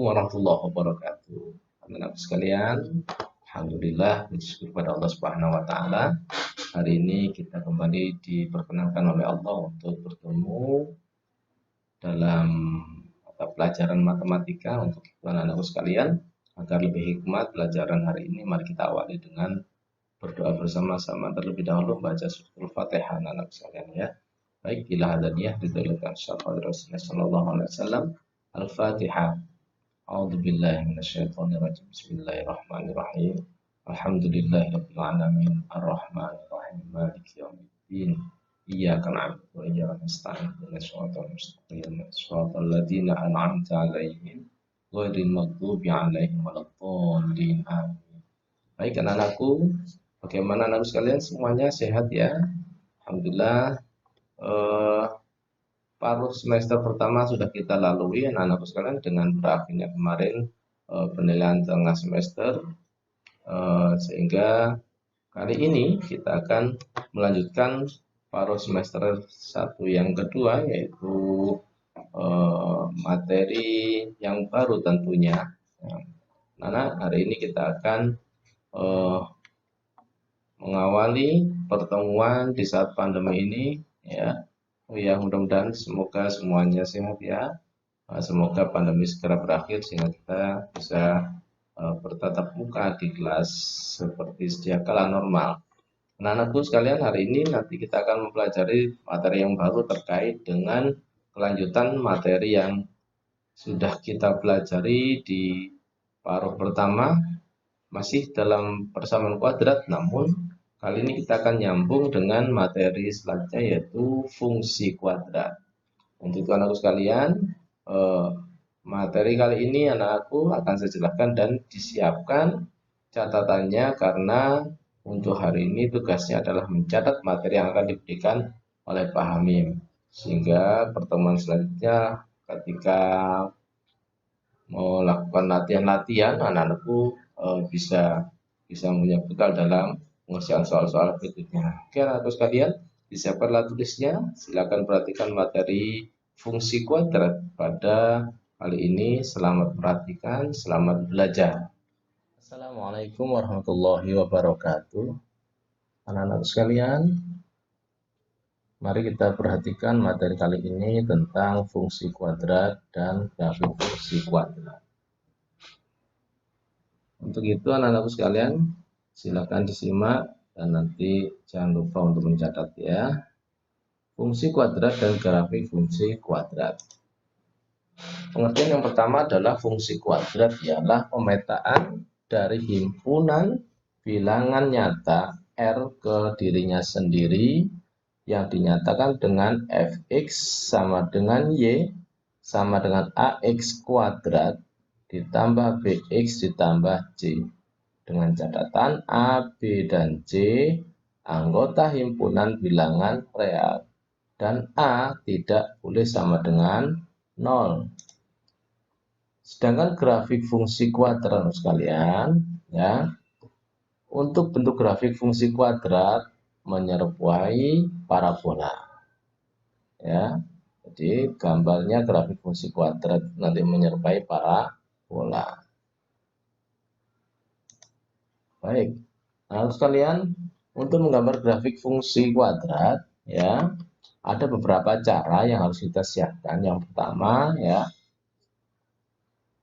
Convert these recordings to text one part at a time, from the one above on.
Assalamualaikum warahmatullahi wabarakatuh. Anak-anak sekalian, alhamdulillah bersyukur kepada Allah Subhanahu wa taala. Hari ini kita kembali diperkenankan oleh Allah untuk bertemu dalam mata pelajaran matematika untuk anak-anakku sekalian. Agar lebih hikmat pelajaran hari ini, mari kita awali dengan berdoa bersama-sama. Terlebih dahulu baca suratul Fatihah anak-anak sekalian ya. Baik, bila hadaniyah dituliskan syafat Rasulullah sallallahu alaihi wasallam. Al-Fatihah. A'udzu billahi minasyaitonir rajim. Bismillahirrahmanirrahim. Alhamdulillahirabbil alamin. Arrahmanir rahim. Maliki yaumiddin. Iyyaka na'budu wa iyyaka nasta'in. Ihdinas siratal mustaqim. Shiratal ladzina an'amta 'alaihim ghairil maghdubi 'alaihim waladdallin. Amin. Baik anak-anakku, bagaimana anak sekalian, semuanya sehat ya? Alhamdulillah. Paruh semester pertama sudah kita lalui anak-anakku sekalian dengan berakhirnya kemarin penilaian tengah semester, sehingga kali ini kita akan melanjutkan paruh semester 1 yang kedua, yaitu materi yang baru tentunya. Nah, hari ini kita akan mengawali pertemuan di saat pandemi ini ya. Ya, mudah-mudahan semoga semuanya sehat ya. Semoga pandemi segera berakhir sehingga kita bisa bertatap muka di kelas seperti sedia kala normal. Anak-anakku sekalian, hari ini nanti kita akan mempelajari materi yang baru terkait dengan kelanjutan materi yang sudah kita pelajari di paruh pertama, masih dalam persamaan kuadrat, namun kali ini kita akan nyambung dengan materi selanjutnya, yaitu fungsi kuadrat. Untuk itu anakku sekalian, materi kali ini anakku akan saya jelaskan dan disiapkan catatannya, karena untuk hari ini tugasnya adalah mencatat materi yang akan diberikan oleh Pak Hamim, sehingga pertemuan selanjutnya ketika melakukan latihan-latihan anak-anakku bisa punya bekal dalam pengerjaan soal-soal berikutnya. Oke anak-anakku sekalian, disiapkan alat tulisnya. Silakan perhatikan materi fungsi kuadrat pada kali ini. Selamat perhatikan, selamat belajar. Assalamualaikum warahmatullahi wabarakatuh. Anak-anak sekalian, mari kita perhatikan materi kali ini tentang fungsi kuadrat dan grafik fungsi kuadrat. Untuk itu anak-anakku sekalian, silakan disimak dan nanti jangan lupa untuk mencatat ya. Fungsi kuadrat dan grafik fungsi kuadrat. Pengertian yang pertama adalah fungsi kuadrat ialah pemetaan dari himpunan bilangan nyata R ke dirinya sendiri yang dinyatakan dengan fx sama dengan y sama dengan ax kuadrat ditambah bx ditambah c, dengan catatan a, b, dan c anggota himpunan bilangan real dan a tidak boleh sama dengan 0. Sedangkan grafik fungsi kuadrat sekalian ya, untuk bentuk grafik fungsi kuadrat menyerupai parabola ya. Jadi gambarnya grafik fungsi kuadrat nanti menyerupai parabola. Baik, nah sekalian, untuk menggambar grafik fungsi kuadrat ya, ada beberapa cara yang harus kita siapkan. Yang pertama ya,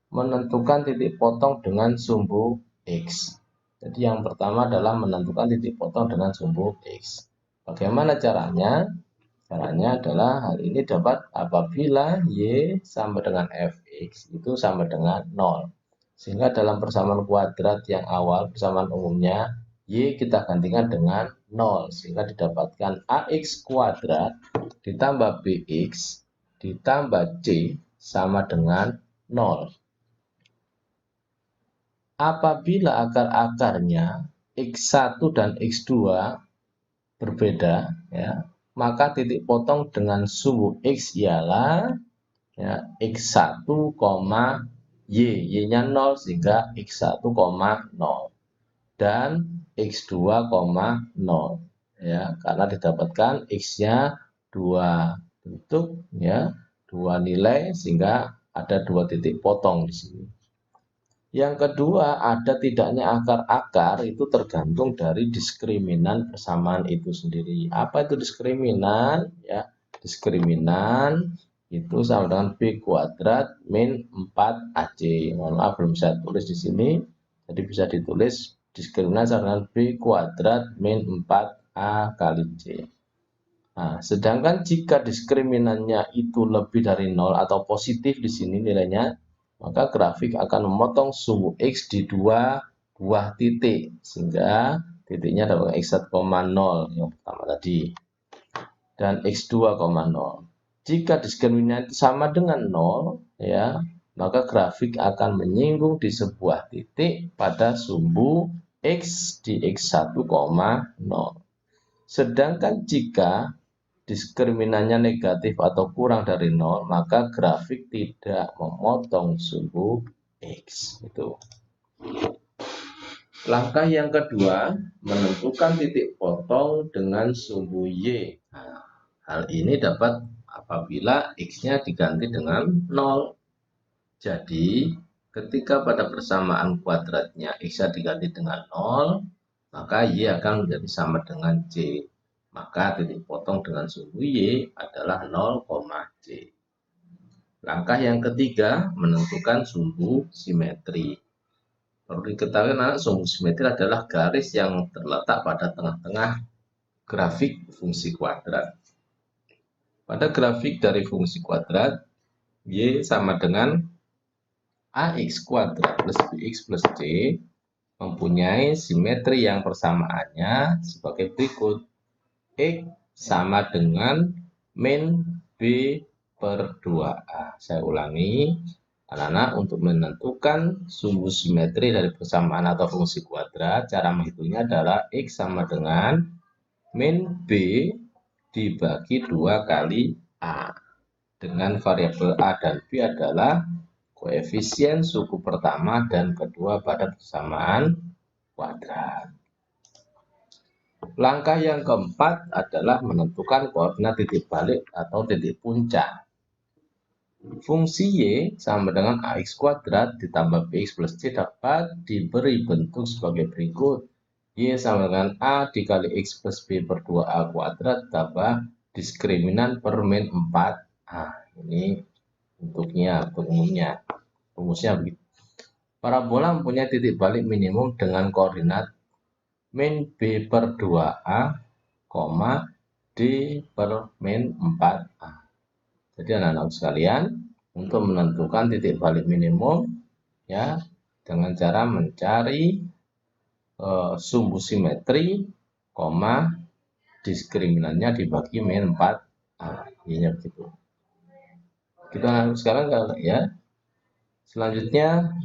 menentukan titik potong dengan sumbu X. Jadi yang pertama adalah menentukan titik potong dengan sumbu X. Bagaimana caranya? Caranya adalah hal ini dapat apabila Y sama dengan Fx itu sama dengan 0. Sehingga dalam persamaan kuadrat yang awal, persamaan umumnya, Y kita gantikan dengan 0. Sehingga didapatkan AX kuadrat ditambah BX ditambah C sama dengan 0. Apabila akar-akarnya X1 dan X2 berbeda, ya, maka titik potong dengan sumbu X ialah ya, X1, Y. Y-nya 0 sehingga X1, 0. Dan X2, 0. Ya, karena didapatkan X-nya 2 bentuk, ya, 2 nilai sehingga ada 2 titik potong di sini. Yang kedua, ada tidaknya akar-akar itu tergantung dari diskriminan persamaan itu sendiri. Apa itu diskriminan? Ya, diskriminan itu sama dengan B kuadrat min 4AC. Mohon maaf belum bisa tulis di sini. Jadi bisa ditulis diskriminan sama dengan B kuadrat min 4A kali C. Nah, sedangkan jika diskriminannya itu lebih dari 0 atau positif di sini nilainya, maka grafik akan memotong sumbu X di 2 buah titik, sehingga titiknya adalah X1,0 yang pertama tadi, dan X2,0. Jika diskriminannya itu sama dengan 0, ya, maka grafik akan menyinggung di sebuah titik pada sumbu X di X1,0. Sedangkan jika diskriminannya negatif atau kurang dari 0, maka grafik tidak memotong sumbu X. Itu. Langkah yang kedua, menentukan titik potong dengan sumbu Y. Nah, hal ini dapat apabila X-nya diganti dengan 0. Jadi, ketika pada persamaan kuadratnya X-nya diganti dengan 0, maka Y akan menjadi sama dengan C. Maka titik potong dengan sumbu Y adalah 0, C. Langkah yang ketiga, menentukan sumbu simetri. Perlu diketahui anak, sumbu simetri adalah garis yang terletak pada tengah-tengah grafik fungsi kuadrat. Pada grafik dari fungsi kuadrat, Y sama dengan AX kuadrat plus BX plus C mempunyai simetri yang persamaannya sebagai berikut. X sama dengan min B per 2A. Saya ulangi, anak-anak, untuk menentukan sumbu simetri dari persamaan atau fungsi kuadrat, cara menghitungnya adalah X sama dengan min B dibagi 2 kali A. Dengan variabel A dan B adalah koefisien suku pertama dan kedua pada persamaan kuadrat. Langkah yang keempat adalah menentukan koordinat titik balik atau titik puncak. Fungsi Y sama dengan AX kuadrat ditambah BX plus C dapat diberi bentuk sebagai berikut. Y sama dengan A dikali X plus B per 2A kuadrat tambah diskriminan per min 4A. Ini bentuknya, bentuk umumnya. Rumusnya begitu. Parabola mempunyai titik balik minimum dengan koordinat min B per 2A, D per min 4A. Jadi anak-anak sekalian, untuk menentukan titik balik minimum, ya, dengan cara mencari sumbu simetri, diskriminannya dibagi min 4A. Ini begitu. Kita sekarang ya. Selanjutnya,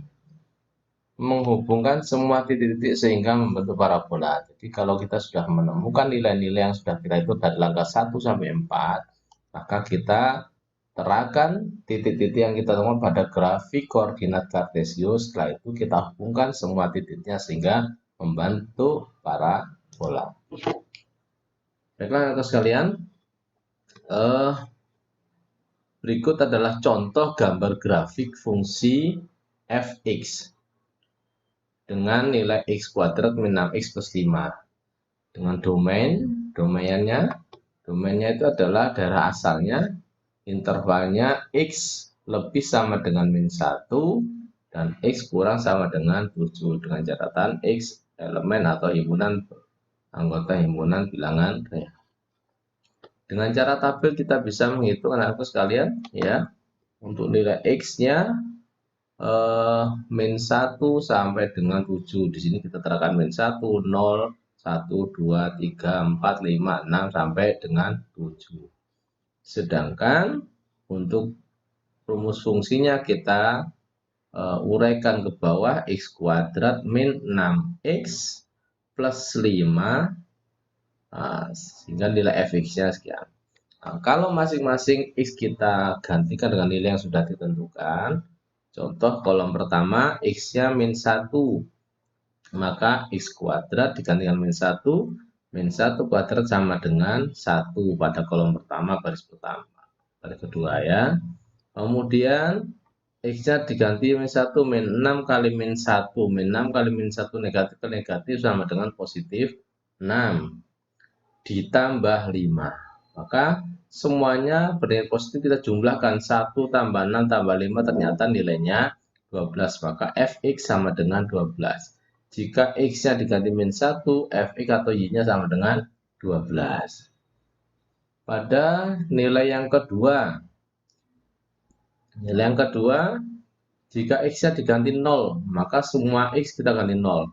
menghubungkan semua titik-titik sehingga membentuk parabola. Jadi kalau kita sudah menemukan nilai-nilai yang sudah kita hitung dari langkah 1 sampai 4, maka kita terapkan titik-titik yang kita temukan pada grafik koordinat kartesius. Setelah itu kita hubungkan semua titiknya sehingga membentuk parabola. Baiklah anak sekalian, berikut adalah contoh gambar grafik fungsi fx dengan nilai x kuadrat min 6x plus 5 dengan domainnya itu adalah daerah asalnya, intervalnya x lebih sama dengan min 1 dan x kurang sama dengan 7 dengan catatan x elemen atau himpunan anggota himpunan bilangan real. Dengan cara tabel kita bisa menghitung anak-anakku sekalian ya, untuk nilai x-nya min 1 sampai dengan 7. Di sini kita terapkan min 1, 0, 1, 2, 3, 4, 5, 6 sampai dengan 7. Sedangkan untuk rumus fungsinya kita uraikan ke bawah, x kuadrat min 6x plus 5 sehingga nilai fx-nya sekian. Nah, kalau masing-masing x kita gantikan dengan nilai yang sudah ditentukan. Contoh kolom pertama x-nya min 1, maka x kuadrat digantikan min 1 kuadrat sama dengan 1 pada kolom pertama baris pertama. Baris kedua ya. Kemudian X-nya diganti min 1, min 6 kali min 1. Min 6 kali min 1 negatif ke negatif sama dengan positif 6. Ditambah 5. Maka semuanya bernilai positif kita jumlahkan. 1 tambah 6 tambah 5 ternyata nilainya 12. Maka Fx sama dengan 12. Jika X-nya diganti min 1, Fx atau Y-nya sama dengan 12. Pada nilai yang kedua, jika X-nya diganti 0, maka semua X kita ganti 0.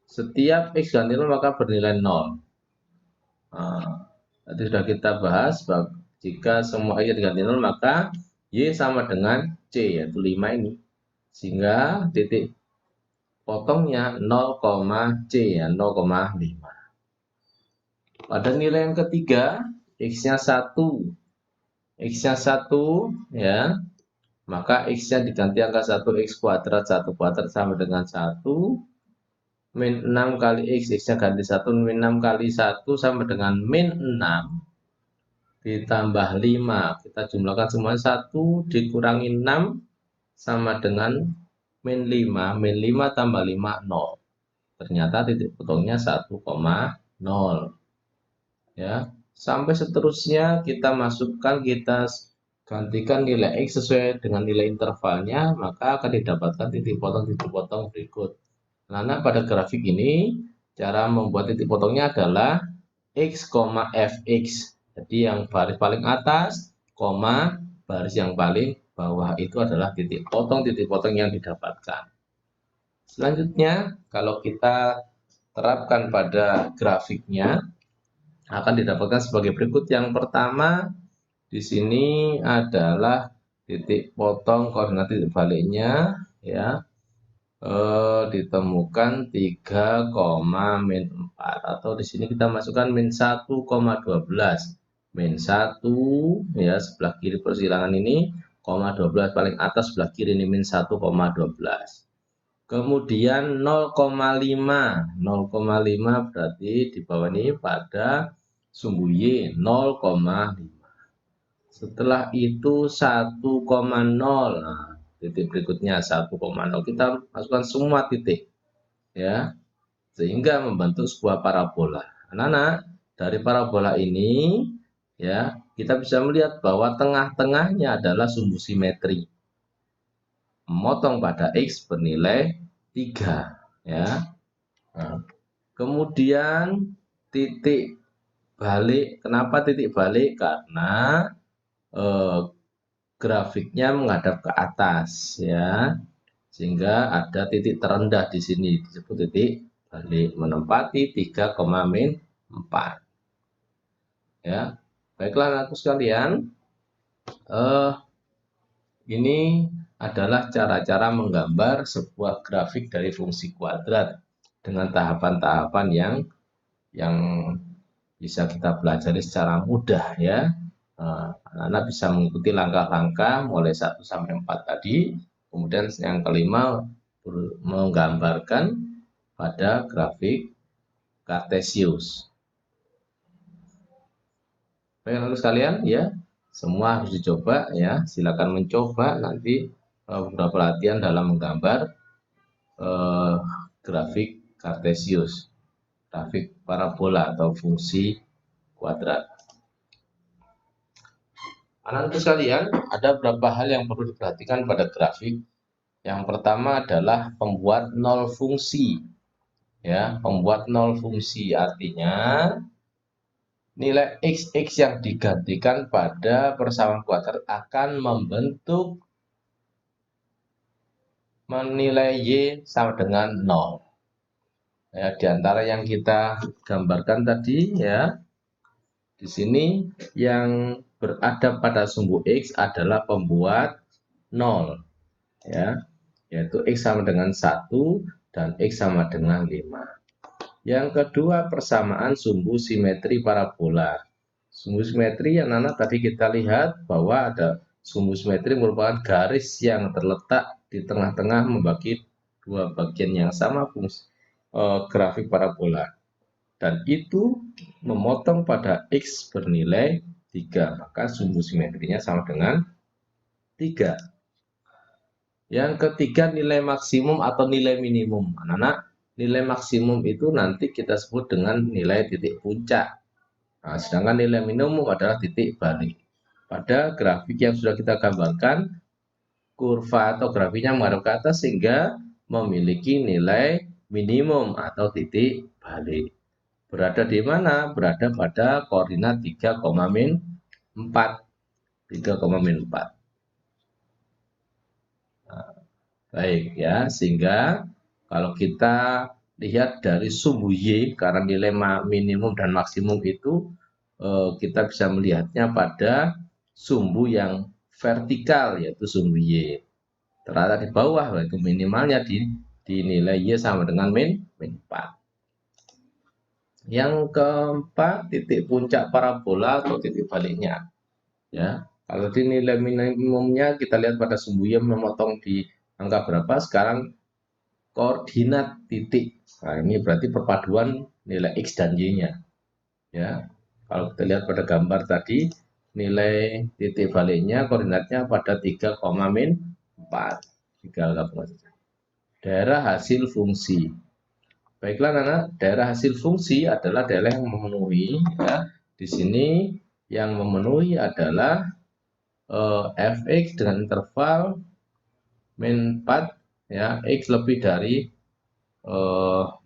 Setiap X ganti 0 maka bernilai 0. Nah, tadi sudah kita bahas, jika semua X diganti 0, maka Y sama dengan C, yaitu 5 ini. Sehingga titik potongnya 0,C, ya, 0,5. Pada nilai yang ketiga, X-nya 1. X-nya 1, ya, maka X-nya diganti angka 1, X kuadrat, 1 kuadrat sama dengan 1. Min 6 kali X, X-nya ganti 1, min 6 kali 1 sama dengan min 6. Ditambah 5. Kita jumlahkan semua 1 dikurangi 6 sama dengan min 5. Min 5 tambah 5, 0. Ternyata titik potongnya 1,0. Ya, sampai seterusnya kita masukkan, kita gantikan nilai X sesuai dengan nilai intervalnya, maka akan didapatkan titik potong berikut. Karena pada grafik ini, cara membuat titik potongnya adalah X, Fx. Jadi yang baris paling atas, baris yang paling bawah itu adalah titik potong yang didapatkan. Selanjutnya, kalau kita terapkan pada grafiknya, akan didapatkan sebagai berikut. Yang pertama, di sini adalah titik potong koordinat titik baliknya, ya, ditemukan 3, min 4, atau di sini kita masukkan min 1,12. Min 1, ya, sebelah kiri persilangan ini, 12 paling atas sebelah kiri ini min 1,12. Kemudian 0,5. 0,5 berarti di bawah ini pada sumbu Y 0,5. Setelah itu 1,0. Nah, titik berikutnya 1,0. Kita masukkan semua titik, ya, sehingga membentuk sebuah parabola. Anak-anak, dari parabola ini, ya, kita bisa melihat bahwa tengah-tengahnya adalah sumbu simetri. Memotong pada X bernilai 3, ya. Nah, kemudian titik balik. Kenapa titik balik? Karena grafiknya menghadap ke atas, ya, sehingga ada titik terendah di sini disebut titik balik, menempati 3, min 4. Ya, baiklah anakku sekalian, ini adalah cara-cara menggambar sebuah grafik dari fungsi kuadrat dengan tahapan-tahapan yang bisa kita pelajari secara mudah, ya. Anak-anak bisa mengikuti langkah-langkah mulai 1 sampai 4 tadi. Kemudian yang kelima, menggambarkan pada grafik Kartesius. Baik sekalian, ya, semua harus dicoba, ya. Silakan mencoba nanti beberapa latihan dalam menggambar grafik Kartesius, grafik parabola atau fungsi kuadrat. Anak-anak sekalian, ada beberapa hal yang perlu diperhatikan pada grafik. Yang pertama adalah pembuat nol fungsi. Ya, pembuat nol fungsi artinya nilai X yang digantikan pada persamaan kuadrat akan membentuk nilai Y sama dengan 0. Ya, di antara yang kita gambarkan tadi, ya, di sini yang berada pada sumbu X adalah pembuat 0, ya, yaitu X sama dengan 1 dan X sama dengan 5. Yang kedua, persamaan sumbu simetri parabola. Sumbu simetri yang anak tadi kita lihat bahwa ada sumbu simetri merupakan garis yang terletak di tengah-tengah membagi dua bagian yang sama fungsi grafik parabola. Dan itu memotong pada X bernilai 3, maka sumbu simetrinya sama dengan 3. Yang ketiga nilai maksimum atau nilai minimum. Anak-anak, nilai maksimum itu nanti kita sebut dengan nilai titik puncak. Nah, sedangkan nilai minimum adalah titik balik. Pada grafik yang sudah kita gambarkan, kurva atau grafiknya mengarah ke atas sehingga memiliki nilai minimum atau titik balik. Berada di mana? Berada pada koordinat 3,-4. 3,-4. Nah, baik ya, sehingga kalau kita lihat dari sumbu Y, karena nilai minimum dan maksimum itu kita bisa melihatnya pada sumbu yang vertikal, yaitu sumbu Y. Ternyata di bawah, yaitu minimalnya di nilai Y sama dengan min 4. Yang keempat, titik puncak parabola atau titik baliknya. Ya, kalau di nilai minimumnya kita lihat pada sumbu Y memotong di angka berapa, sekarang koordinat titik. Nah, ini berarti perpaduan nilai X dan Y-nya. Ya, kalau kita lihat pada gambar tadi, nilai titik baliknya koordinatnya pada 3,-4. Daerah hasil fungsi. Baiklah anak, daerah hasil fungsi adalah daerah yang memenuhi, ya. Di sini yang memenuhi adalah fx dengan interval min 4, ya, x lebih dari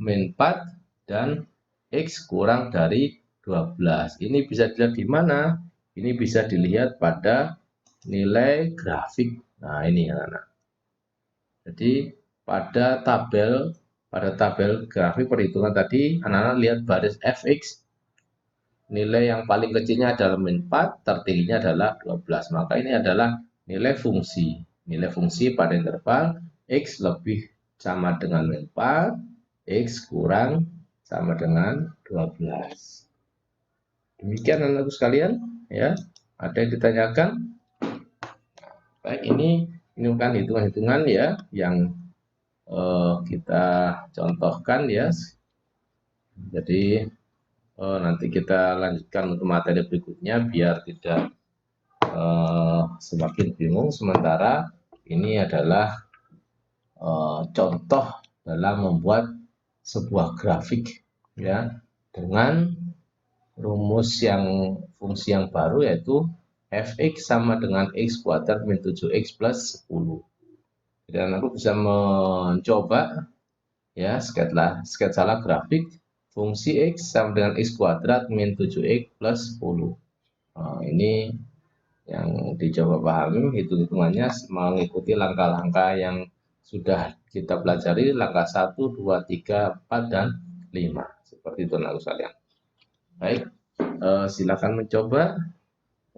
min 4 dan x kurang dari 12. Ini bisa dilihat di mana? Ini bisa dilihat pada nilai grafik. Nah, ini anak-anak. Jadi pada tabel grafik perhitungan tadi, anak-anak lihat baris fx, nilai yang paling kecilnya adalah min 4, tertingginya adalah 12. Maka ini adalah nilai fungsi. Nilai fungsi pada interval x lebih sama dengan min 4, x kurang sama dengan 12. Demikian anak-anakku sekalian, ya. Ada yang ditanyakan? Baik, ini bukan hitungan-hitungan ya yang kita contohkan ya. Jadi nanti kita lanjutkan untuk materi berikutnya biar tidak semakin bingung. Sementara ini adalah contoh dalam membuat sebuah grafik ya dengan rumus yang fungsi yang baru, yaitu fx sama dengan x kuadrat min 7x plus 10. Dan aku bisa mencoba ya sketsa grafik fungsi x sama dengan x kuadrat min 7x plus 10. Nah, ini yang dicoba pahami hitung-hitungannya mengikuti langkah-langkah yang sudah kita pelajari, langkah 1, 2, 3, 4, dan 5. Seperti itu anak sekalian. Baik, silakan mencoba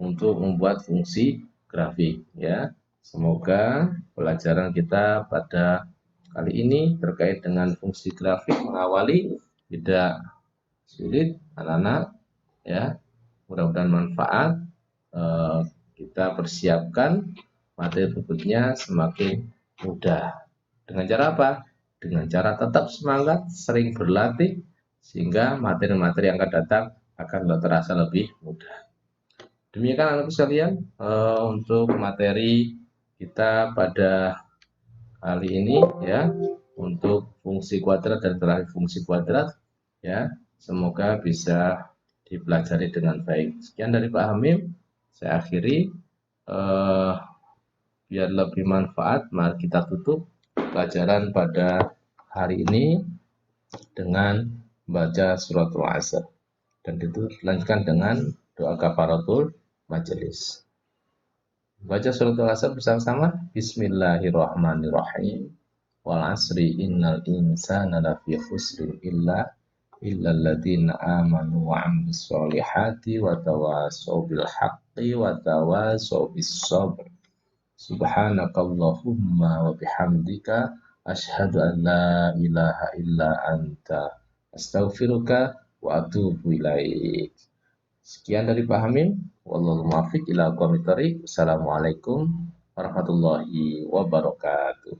untuk membuat fungsi grafik ya. Semoga pelajaran kita pada kali ini terkait dengan fungsi grafik mengawali tidak sulit anak-anak ya. Mudah-mudahan manfaat. Kita persiapkan materi berikutnya semakin mudah. Dengan cara apa? Dengan cara tetap semangat, sering berlatih, sehingga materi-materi yang akan datang akan terasa lebih mudah. Demikian anak sekalian untuk materi kita pada kali ini ya, untuk fungsi kuadrat dan terakhir fungsi kuadrat ya. Semoga bisa dipelajari dengan baik. Sekian dari Pak Hamim, saya akhiri. Biar lebih manfaat, mari kita tutup pelajaran pada hari ini dengan membaca suratul Asr, dan dilanjutkan dengan doa kafaratul majelis. Baca suratul Asr bersama-sama. Bismillahirrahmanirrahim. Wal asri innal insana lafi khusrin illa alladzina amanu wa 'amilus solihati wa tawasaw bil haqqi wa tawasaw bis sabr. Subhanakallahumma wa bihamdika asyhadu an la ilaha illa anta astaghfiruka wa atubu ilaik. Sekian dari Pak Hamim. Wallahu muwaffiq ila aqwamit thoriq. Assalamualaikum warahmatullahi wabarakatuh.